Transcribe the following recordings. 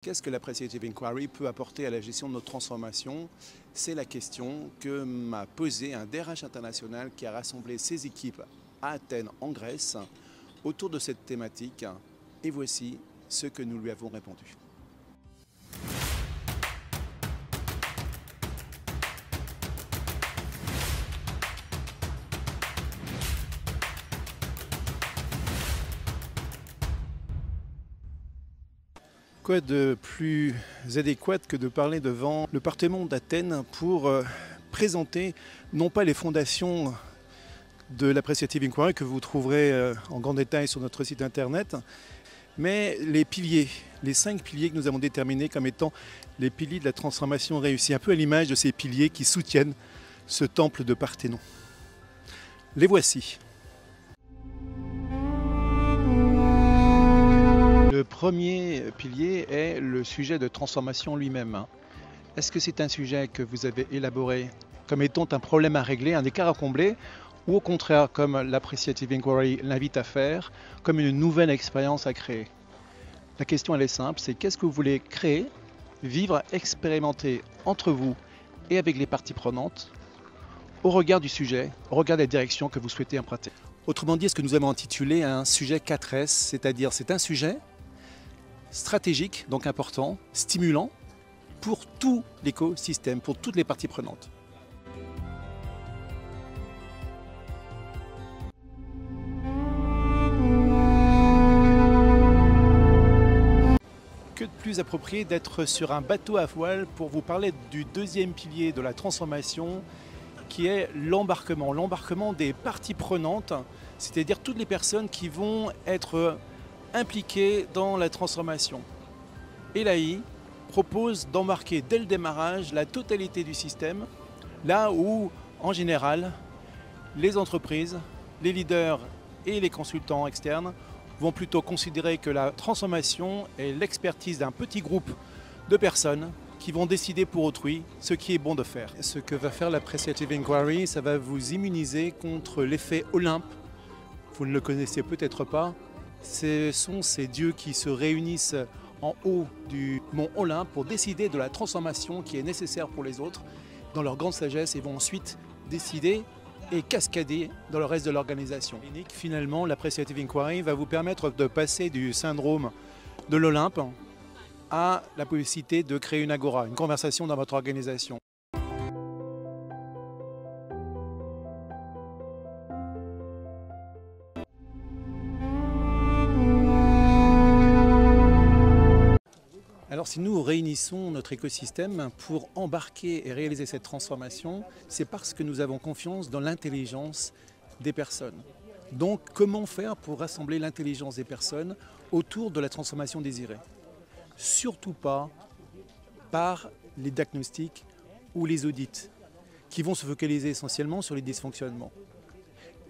Qu'est-ce que l'Appreciative Inquiry peut apporter à la gestion de notre transformation? C'est la question que m'a posée un DRH international qui a rassemblé ses équipes à Athènes, en Grèce, autour de cette thématique. Et voici ce que nous lui avons répondu. Quoi de plus adéquat que de parler devant le Parthénon d'Athènes pour présenter non pas les fondations de l'Appreciative Inquiry que vous trouverez en grand détail sur notre site internet, mais les piliers, les 5 piliers que nous avons déterminés comme étant les piliers de la transformation réussie, un peu à l'image de ces piliers qui soutiennent ce temple de Parthénon. Les voici. Le premier pilier est le sujet de transformation lui-même. Est-ce que c'est un sujet que vous avez élaboré comme étant un problème à régler, un écart à combler, ou au contraire, comme l'Appreciative Inquiry l'invite à faire, comme une nouvelle expérience à créer? La question elle est simple, c'est qu'est-ce que vous voulez créer, vivre, expérimenter entre vous et avec les parties prenantes au regard du sujet, au regard de la direction que vous souhaitez emprunter. Autrement dit, ce que nous avons intitulé un sujet 4S, c'est-à-dire c'est un sujet stratégique, donc important, stimulant pour tout l'écosystème, pour toutes les parties prenantes. Que de plus approprié d'être sur un bateau à voile pour vous parler du deuxième pilier de la transformation qui est l'embarquement des parties prenantes, c'est-à-dire toutes les personnes qui vont être impliqués dans la transformation. Et l'AI propose d'embarquer dès le démarrage la totalité du système, là où, en général, les entreprises, les leaders et les consultants externes vont plutôt considérer que la transformation est l'expertise d'un petit groupe de personnes qui vont décider pour autrui ce qui est bon de faire. Ce que va faire l'Appreciative Inquiry, ça va vous immuniser contre l'effet Olympe. Vous ne le connaissez peut-être pas. Ce sont ces dieux qui se réunissent en haut du mont Olympe pour décider de la transformation qui est nécessaire pour les autres dans leur grande sagesse et vont ensuite décider et cascader dans le reste de l'organisation. Finalement, l'Appreciative Inquiry va vous permettre de passer du syndrome de l'Olympe à la possibilité de créer une agora, une conversation dans votre organisation. Alors si nous réunissons notre écosystème pour embarquer et réaliser cette transformation, c'est parce que nous avons confiance dans l'intelligence des personnes. Donc comment faire pour rassembler l'intelligence des personnes autour de la transformation désirée? Surtout pas par les diagnostics ou les audits qui vont se focaliser essentiellement sur les dysfonctionnements.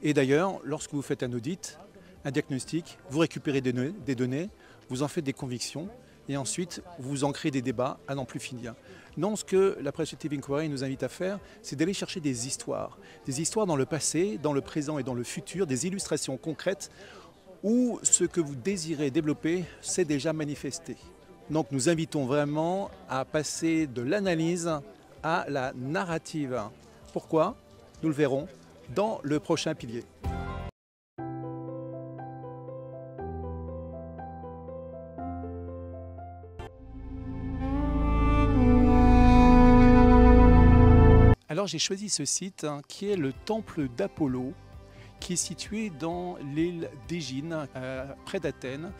Et d'ailleurs, lorsque vous faites un audit, un diagnostic, vous récupérez des données, vous en faites des convictions, et ensuite vous en créez des débats à n'en plus finir. Non, ce que l'Appreciative Inquiry nous invite à faire, c'est d'aller chercher des histoires dans le passé, dans le présent et dans le futur, des illustrations concrètes où ce que vous désirez développer s'est déjà manifesté. Donc nous invitons vraiment à passer de l'analyse à la narrative. Pourquoi? Nous le verrons dans le prochain pilier. Alors j'ai choisi ce site qui est le temple d'Apollo, qui est situé dans l'île d'Égine, près d'Athènes.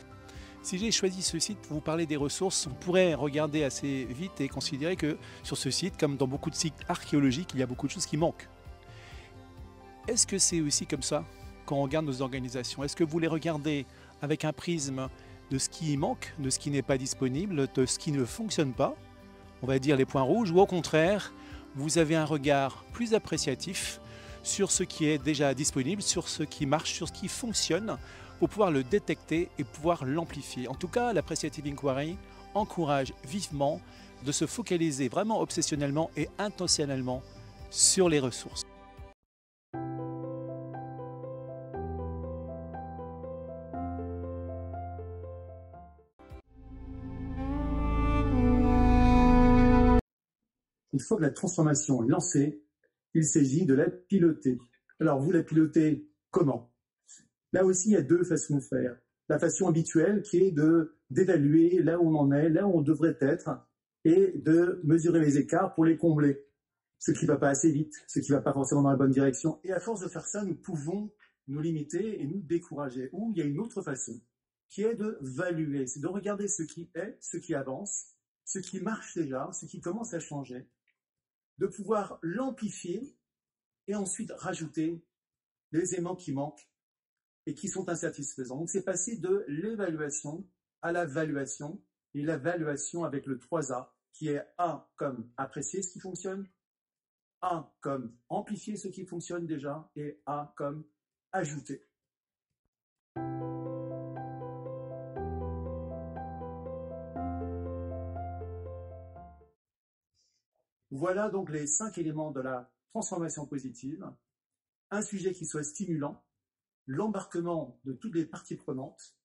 Si j'ai choisi ce site pour vous parler des ressources, on pourrait regarder assez vite et considérer que sur ce site, comme dans beaucoup de sites archéologiques, il y a beaucoup de choses qui manquent. Est-ce que c'est aussi comme ça quand on regarde nos organisations? Est-ce que vous les regardez avec un prisme de ce qui manque, de ce qui n'est pas disponible, de ce qui ne fonctionne pas, on va dire les points rouges, ou au contraire, vous avez un regard plus appréciatif sur ce qui est déjà disponible, sur ce qui marche, sur ce qui fonctionne, pour pouvoir le détecter et pouvoir l'amplifier. En tout cas, l'Appreciative Inquiry encourage vivement de se focaliser vraiment obsessionnellement et intentionnellement sur les ressources. Une fois que la transformation est lancée, il s'agit de la piloter. Alors, vous la pilotez comment? Là aussi, il y a deux façons de faire. La façon habituelle qui est d'évaluer là où on en est, là où on devrait être, et de mesurer les écarts pour les combler. Ce qui ne va pas assez vite, ce qui ne va pas forcément dans la bonne direction. Et à force de faire ça, nous pouvons nous limiter et nous décourager. Ou il y a une autre façon, qui est de valuer, c'est de regarder ce qui est, ce qui avance, ce qui marche déjà, ce qui commence à changer, de pouvoir l'amplifier et ensuite rajouter les éléments qui manquent et qui sont insatisfaisants. Donc c'est passer de l'évaluation à la valuation, et la valuation avec le 3A, qui est A comme apprécier ce qui fonctionne, A comme amplifier ce qui fonctionne déjà, et A comme ajouter. Voilà donc les 5 éléments de la transformation positive. Un sujet qui soit stimulant, l'embarquement de toutes les parties prenantes,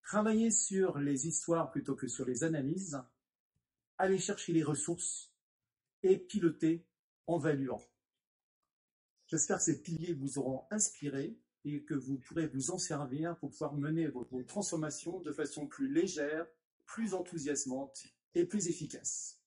travailler sur les histoires plutôt que sur les analyses, aller chercher les ressources et piloter en valuant. J'espère que ces piliers vous auront inspiré et que vous pourrez vous en servir pour pouvoir mener vos transformations de façon plus légère, plus enthousiasmante et plus efficace.